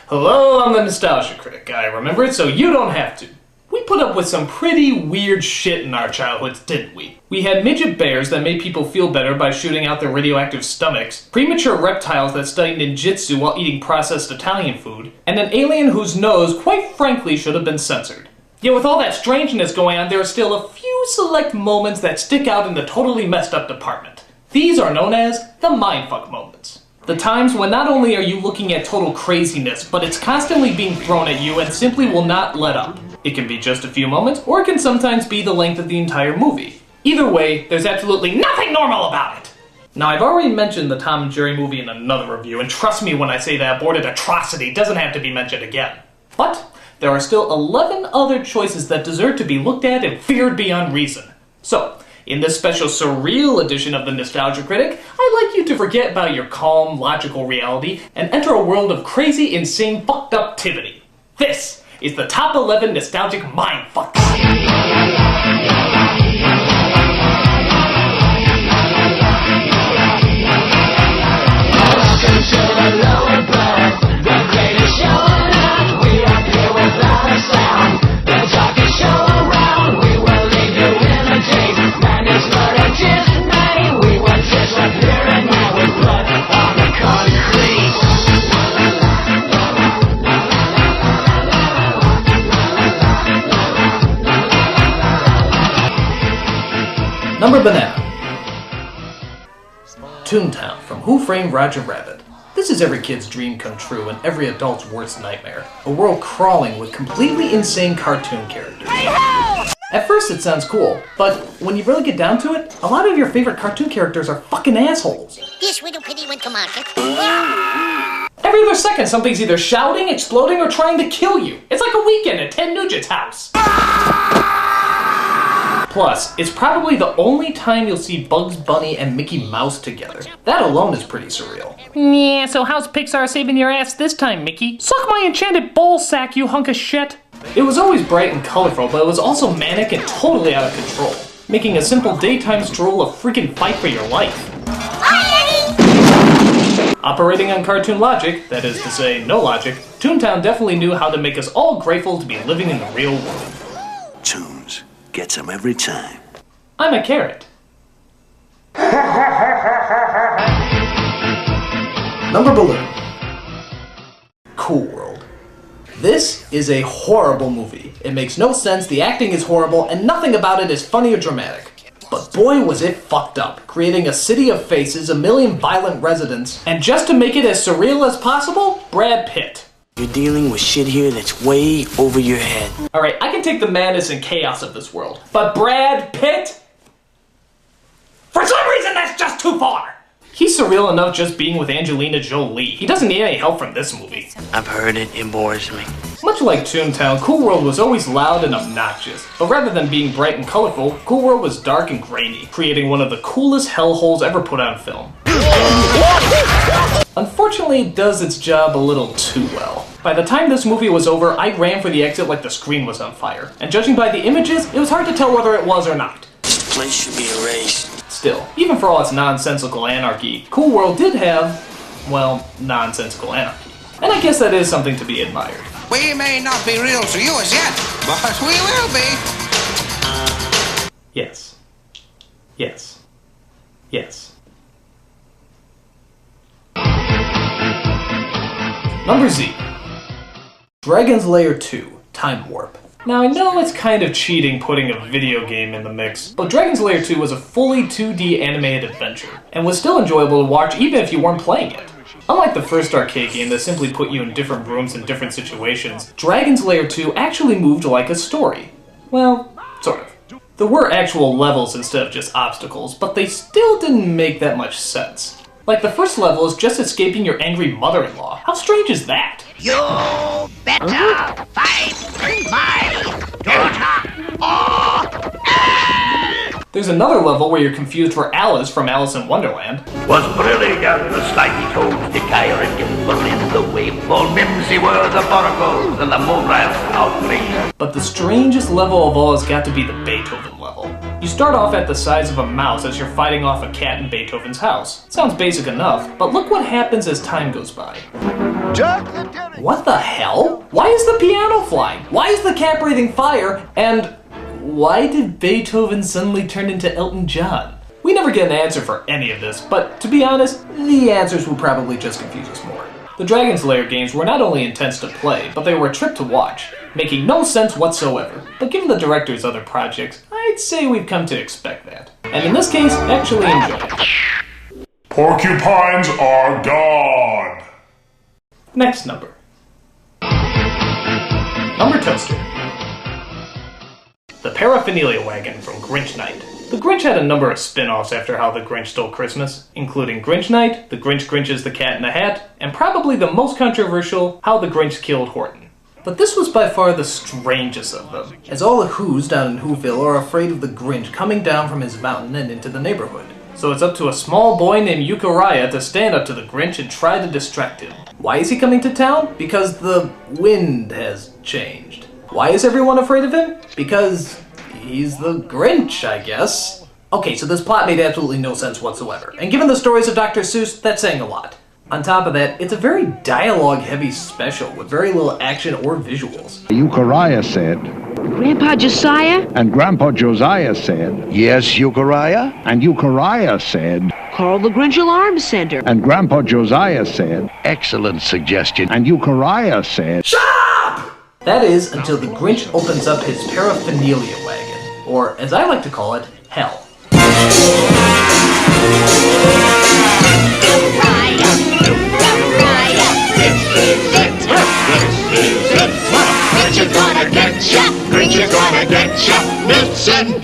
Hello, I'm the Nostalgia Critic. I remember it so you don't have to. We put up with some pretty weird shit in our childhoods, didn't we? We had midget bears that made people feel better by shooting out their radioactive stomachs, premature reptiles that studied ninjutsu while eating processed Italian food, and an alien whose nose, quite frankly, should have been censored. Yet with all that strangeness going on, there are still a few select moments that stick out in the totally messed up department. These are known as the mindfuck moments. The times when not only are you looking at total craziness, but it's constantly being thrown at you and simply will not let up. It can be just a few moments, or it can sometimes be the length of the entire movie. Either way, there's absolutely nothing normal about it! Now, I've already mentioned the Tom and Jerry movie in another review, and trust me when I say that aborted atrocity doesn't have to be mentioned again. But there are still 11 other choices that deserve to be looked at and feared beyond reason. So, in this special surreal edition of the Nostalgia Critic, I'd like you to forget about your calm, logical reality and enter a world of crazy, insane, fucked up-tivity. This is the top 11 nostalgic mindfucks. Number banana. Toon Town from Who Framed Roger Rabbit. This is every kid's dream come true and every adult's worst nightmare. A world crawling with completely insane cartoon characters. At first it sounds cool, but when you really get down to it, a lot of your favorite cartoon characters are fucking assholes. This little pity went to market. Every other second something's either shouting, exploding, or trying to kill you. It's like a weekend at Ted Nugent's house. Plus, it's probably the only time you'll see Bugs Bunny and Mickey Mouse together. That alone is pretty surreal. Yeah, so how's Pixar saving your ass this time, Mickey? Suck my enchanted ball sack, you hunk of shit! It was always bright and colorful, but it was also manic and totally out of control, making a simple daytime stroll a freaking fight for your life. Operating on cartoon logic, that is to say, no logic, Toon Town definitely knew how to make us all grateful to be living in the real world. Tunes. Gets them every time. I'm a carrot. Number balloon. Cool World. This is a horrible movie. It makes no sense, the acting is horrible, and nothing about it is funny or dramatic. But boy was it fucked up, creating a city of faces, a million violent residents, and just to make it as surreal as possible, Brad Pitt. You're dealing with shit here that's way over your head. Alright, I can take the madness and chaos of this world, but Brad Pitt? For some reason that's just too far! He's surreal enough just being with Angelina Jolie. He doesn't need any help from this movie. I've heard it bores me. Much like Toon Town, Cool World was always loud and obnoxious, but rather than being bright and colorful, Cool World was dark and grainy, creating one of the coolest hellholes ever put on film. Unfortunately, it does its job a little too well. By the time this movie was over, I ran for the exit like the screen was on fire, and judging by the images, it was hard to tell whether it was or not. This place should be erased. Still, even for all its nonsensical anarchy, Cool World did have, well, nonsensical anarchy. And I guess that is something to be admired. We may not be real to you as yet, but we will be. Yes. Yes. Yes. Number Z. Dragon's Lair 2, Time Warp. Now I know it's kind of cheating putting a video game in the mix, but Dragon's Lair 2 was a fully 2D animated adventure, and was still enjoyable to watch even if you weren't playing it. Unlike the first arcade game that simply put you in different rooms in different situations, Dragon's Lair 2 actually moved like a story. Well, sort of. There were actual levels instead of just obstacles, but they still didn't make that much sense. Like the first level is just escaping your angry mother-in-law. How strange is that? You better fight my daughter or There's another level where you're confused for Alice from Alice in Wonderland. Was brilliant the slimy toads to Gyre and Gimble in the waveful mimsy were the boracles and the moonrats outreach. But the strangest level of all has got to be the Beethoven level. You start off at the size of a mouse as you're fighting off a cat in Beethoven's house. Sounds basic enough, but look what happens as time goes by. Jack the What the hell? Why is the piano flying? Why is the cat breathing fire? And why did Beethoven suddenly turn into Elton John? We never get an answer for any of this, but to be honest, the answers will probably just confuse us more. The Dragon's Lair games were not only intense to play, but they were a trip to watch, making no sense whatsoever. But given the director's other projects, I'd say we've come to expect that. And in this case, actually enjoy it. Porcupines are gone! Next number. Number Toaster. The Paraphernalia Wagon from Grinch Night. The Grinch had a number of spin-offs after How the Grinch Stole Christmas, including Grinch Night, The Grinch Grinches the Cat in the Hat, and probably the most controversial, How the Grinch Killed Horton. But this was by far the strangest of them, as all the Who's down in Whoville are afraid of the Grinch coming down from his mountain and into the neighborhood. So it's up to a small boy named Euchariah to stand up to the Grinch and try to distract him. Why is he coming to town? Because the wind has changed. Why is everyone afraid of him? Because he's the Grinch, I guess. Okay, so this plot made absolutely no sense whatsoever. And given the stories of Dr. Seuss, that's saying a lot. On top of that, it's a very dialogue-heavy special with very little action or visuals. Euchariah said, Grandpa Josiah? and Grandpa Josiah said, Yes, Euchariah? and Euchariah said, Call the Grinch Alarm Center. and Grandpa Josiah said, Excellent suggestion. and Euchariah said, Shut up! That is, until the Grinch opens up his Paraphernalia Wagon, or as I like to call it, hell. Grinch is gonna get ya! Grinch is gonna get ya! Mitts and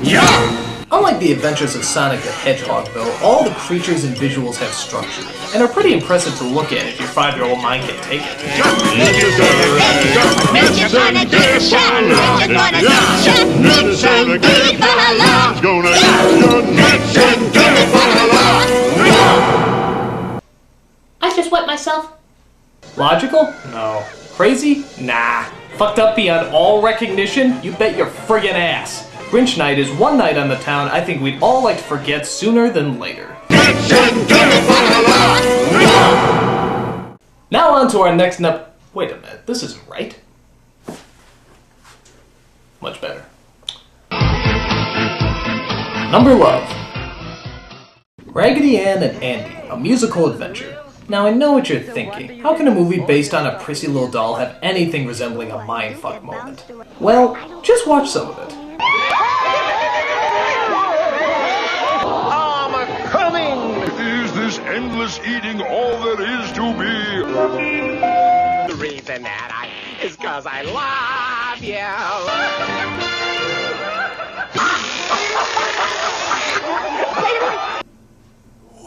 yeah! Unlike the adventures of Sonic the Hedgehog, though, all the creatures and visuals have structure, and are pretty impressive to look at if your 5-year-old mind can take it. Grinch is gonna get ya! Grinch is gonna get ya! Mitts and I just wet myself. Logical? No. Crazy? Nah. Fucked up beyond all recognition? You bet your friggin' ass. Grinch Night is one night on the town I think we'd all like to forget sooner than later. Now on to our next wait a minute, this isn't right. Much better. Number Love. Raggedy Ann and Andy, a musical adventure. Now I know what you're thinking. How can a movie based on a prissy little doll have anything resembling a mindfuck moment? Well, just watch some of it. I'm coming! Is this endless eating all there is to be? The reason that is 'cause I love you.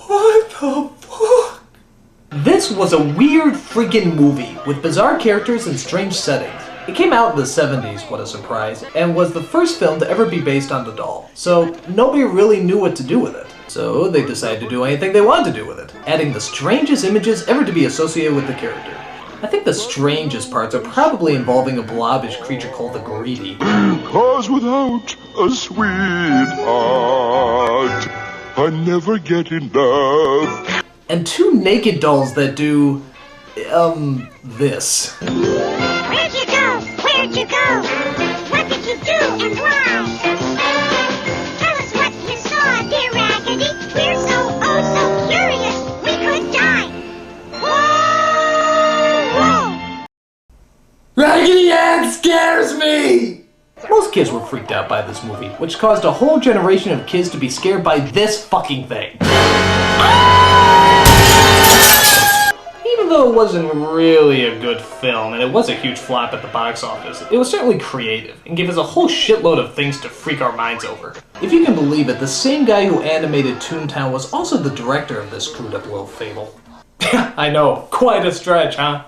What the fuck? This was a weird freaking movie with bizarre characters and strange settings. It came out in the 70s, what a surprise, and was the first film to ever be based on the doll. So nobody really knew what to do with it. So they decided to do anything they wanted to do with it, adding the strangest images ever to be associated with the character. I think the strangest parts are probably involving a blobbish creature called the Greedy. Because without a sweetheart, I never get enough. And two naked dolls that do, this. Where'd you go? Where'd you go? What did you do and why? Tell us what you saw, dear Raggedy. We're so curious, we could die. Whoa! Raggedy Ann scares me! Most kids were freaked out by this movie, which caused a whole generation of kids to be scared by this fucking thing. Even though it wasn't really a good film, and it was a huge flop at the box office, it was certainly creative, and gave us a whole shitload of things to freak our minds over. If you can believe it, the same guy who animated Toon Town was also the director of this screwed up little fable. I know, quite a stretch, huh?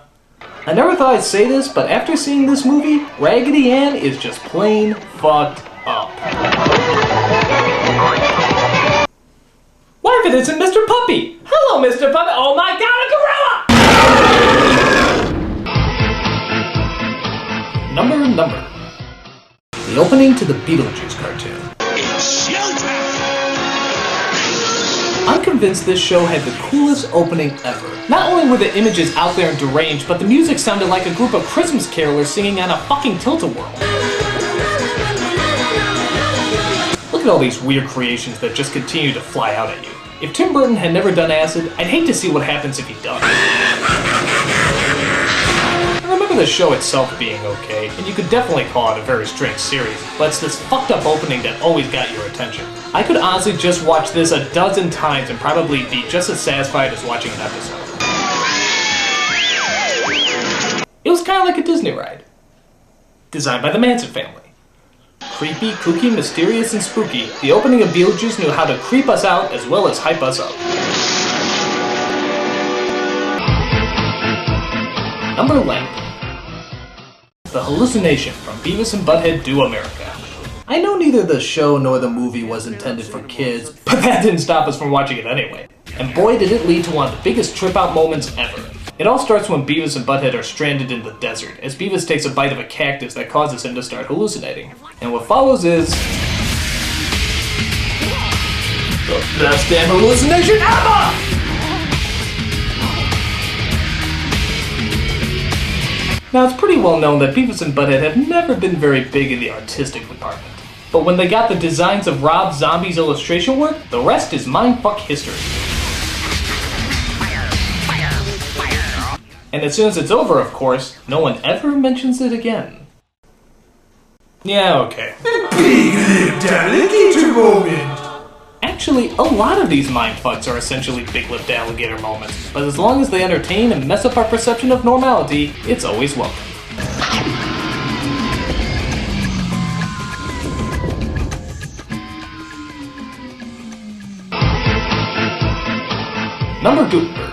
I never thought I'd say this, but after seeing this movie, Raggedy Ann is just plain fucked up. Why if it isn't Mr. Puppy? Hello, Mr. Puppy! Oh my god, a gorilla! Number. The opening to the Beetlejuice cartoon. It's showtime! convinced this show had the coolest opening ever. Not only were the images out there and deranged, but the music sounded like a group of Christmas carolers singing on a fucking tilt-a-whirl. Look at all these weird creations that just continue to fly out at you. If Tim Burton had never done acid, I'd hate to see what happens if he does. I remember the show itself being okay, and you could definitely call it a very strange series, but it's this fucked up opening that always got your attention. I could honestly just watch this a dozen times and probably be just as satisfied as watching an episode. It was kind of like a Disney ride. Designed by the Manson family. Creepy, kooky, mysterious, and spooky, the opening of Beetlejuice knew how to creep us out as well as hype us up. Number 11. The Hallucination from Beavis and Butt-Head Do America. I know neither the show nor the movie was intended for kids, but that didn't stop us from watching it anyway. And boy did it lead to one of the biggest trip-out moments ever. It all starts when Beavis and Butt-Head are stranded in the desert, as Beavis takes a bite of a cactus that causes him to start hallucinating. And what follows is... the best damn hallucination ever! Now, it's pretty well known that Beavis and Butt-Head have never been very big in the artistic department. But when they got the designs of Rob Zombie's illustration work, the rest is mindfuck history. And as soon as it's over, of course, no one ever mentions it again. Yeah, okay. Big-lipped alligator moment! Actually, a lot of these mindfucks are essentially big-lipped alligator moments, but as long as they entertain and mess up our perception of normality, it's always welcome. Number Gutenberg.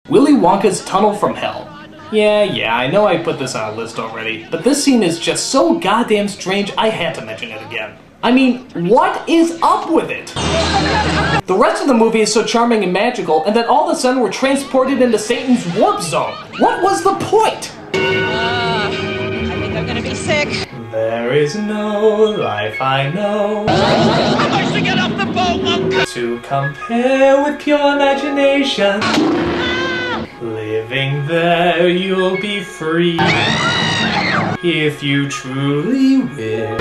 Willy Wonka's Tunnel from Hell. Yeah, I know I put this on a list already, but this scene is just so goddamn strange I had to mention it again. I mean, what is up with it? The rest of the movie is so charming and magical, and then all of a sudden we're transported into Satan's warp zone. What was the point? I think I'm gonna be sick. There is no life I know. How much to get off the boat, Wonka? To compare with pure imagination. Living there, you'll be free. If you truly will.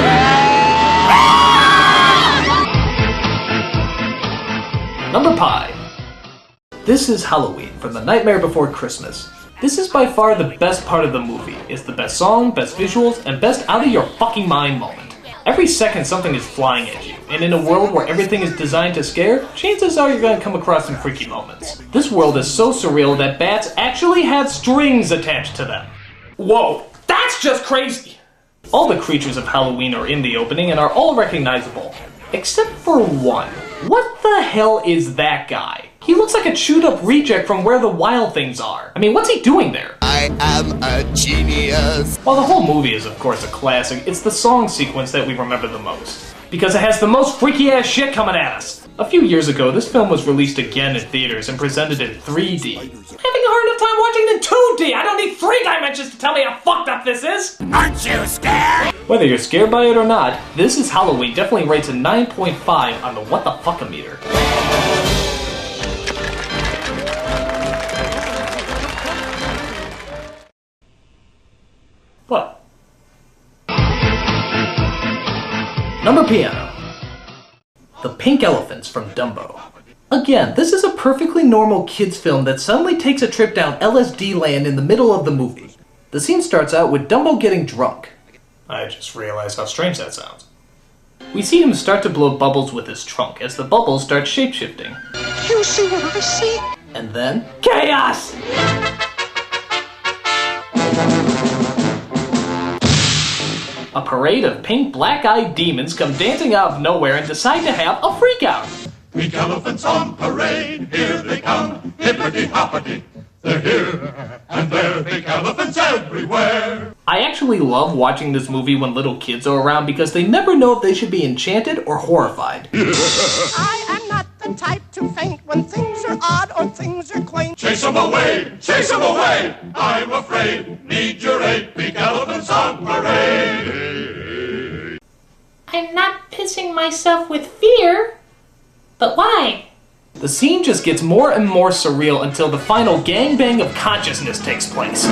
Number 5. This is Halloween from The Nightmare Before Christmas. This is by far the best part of the movie. It's the best song, best visuals, and best out of your fucking mind moment. Every second something is flying at you, and in a world where everything is designed to scare, chances are you're gonna come across some freaky moments. This world is so surreal that bats actually had strings attached to them. Whoa, that's just crazy! All the creatures of Halloween are in the opening and are all recognizable. Except for one. What the hell is that guy? He looks like a chewed up reject from Where the Wild Things Are. I mean, what's he doing there? I am a genius. While the whole movie is of course a classic, it's the song sequence that we remember the most. Because it has the most freaky ass shit coming at us. A few years ago, this film was released again in theaters and presented in 3D. I'm having a hard enough time watching it in 2D! I don't need 3 dimensions to tell me how fucked up this is! Aren't you scared? Whether you're scared by it or not, This is Halloween definitely rates a 9.5 on the what the fuck-a-meter. What? Number Piano. The Pink Elephants from Dumbo. Again, this is a perfectly normal kids film that suddenly takes a trip down LSD land in the middle of the movie. The scene starts out with Dumbo getting drunk. I just realized how strange that sounds. We see him start to blow bubbles with his trunk as the bubbles start shape-shifting. You see what I see? And then... chaos! A parade of pink, black-eyed demons come dancing out of nowhere and decide to have a freak-out. Pink elephants on parade, here they come, hippity-hoppity. They're here, and there, pink elephants everywhere. I actually love watching this movie when little kids are around because they never know if they should be enchanted or horrified. I am not the type to faint when things are odd or things are quaint. Chase 'em away, chase 'em away. I'm afraid, need your aid, pink elephants on parade. I'm not pissing myself with fear. But why? The scene just gets more and more surreal until the final gangbang of consciousness takes place.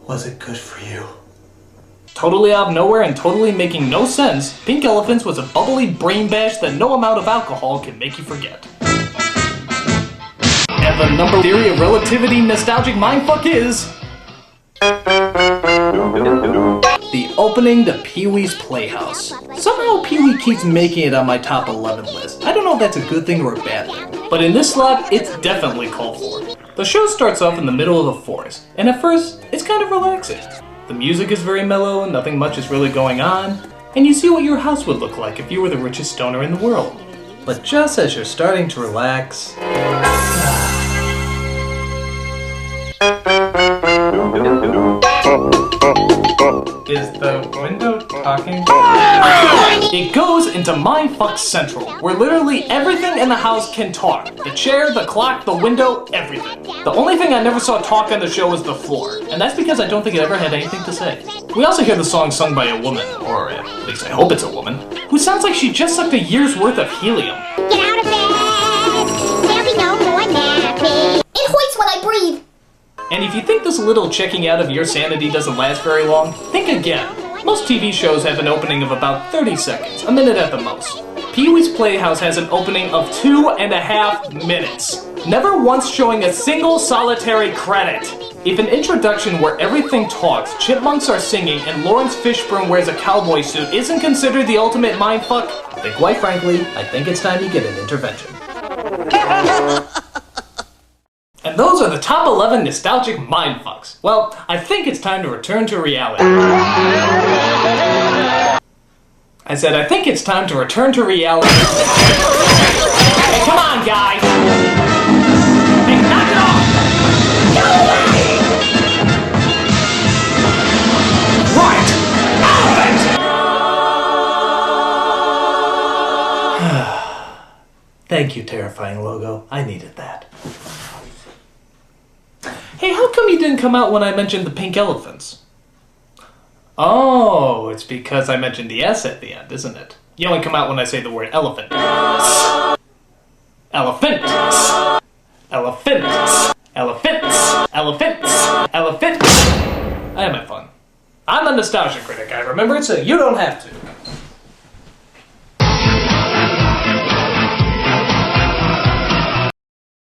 Was it good for you? Totally out of nowhere and totally making no sense, Pink Elephants was a bubbly brain bash that no amount of alcohol can make you forget. And the number theory of relativity nostalgic mindfuck is... the opening to Pee-wee's Playhouse. Somehow Pee-wee keeps making it on my top 11 list. I don't know if that's a good thing or a bad thing, but in this slot, it's definitely called for. The show starts off in the middle of the forest, and at first, it's kind of relaxing. The music is very mellow, nothing much is really going on, and you see what your house would look like if you were the richest stoner in the world. But just as you're starting to relax... Is the window talking? It goes into Mindfuck Central, where literally everything in the house can talk. The chair, the clock, the window, everything. The only thing I never saw talk on the show was the floor, and that's because I don't think it ever had anything to say. We also hear the song sung by a woman, or at least I hope it's a woman, who sounds like she just sucked a year's worth of helium. Get out of bed! There'll be no more napping. It hoits when I breathe. And if you think this little checking out of your sanity doesn't last very long, think again. Most TV shows have an opening of about 30 seconds, a minute at the most. Pee-wee's Playhouse has an opening of 2.5 minutes, never once showing a single solitary credit. If an introduction where everything talks, chipmunks are singing, and Lawrence Fishburne wears a cowboy suit isn't considered the ultimate mindfuck, then quite frankly, I think it's time you get an intervention. And those are the top 11 nostalgic mindfucks. Well, I think it's time to return to reality. I said, I think it's time to return to reality. Hey, come on, guys! Hey, knock it off! Go away! Right! Elephant! Thank you, terrifying logo. I needed that. Hey, how come you didn't come out when I mentioned the pink elephants? Oh, it's because I mentioned the S at the end, isn't it? You only come out when I say the word elephant. Elephant. Elephant. Elephant. Elephant. Elephant. I had my fun. I'm a Nostalgia Critic. I remember it so you don't have to.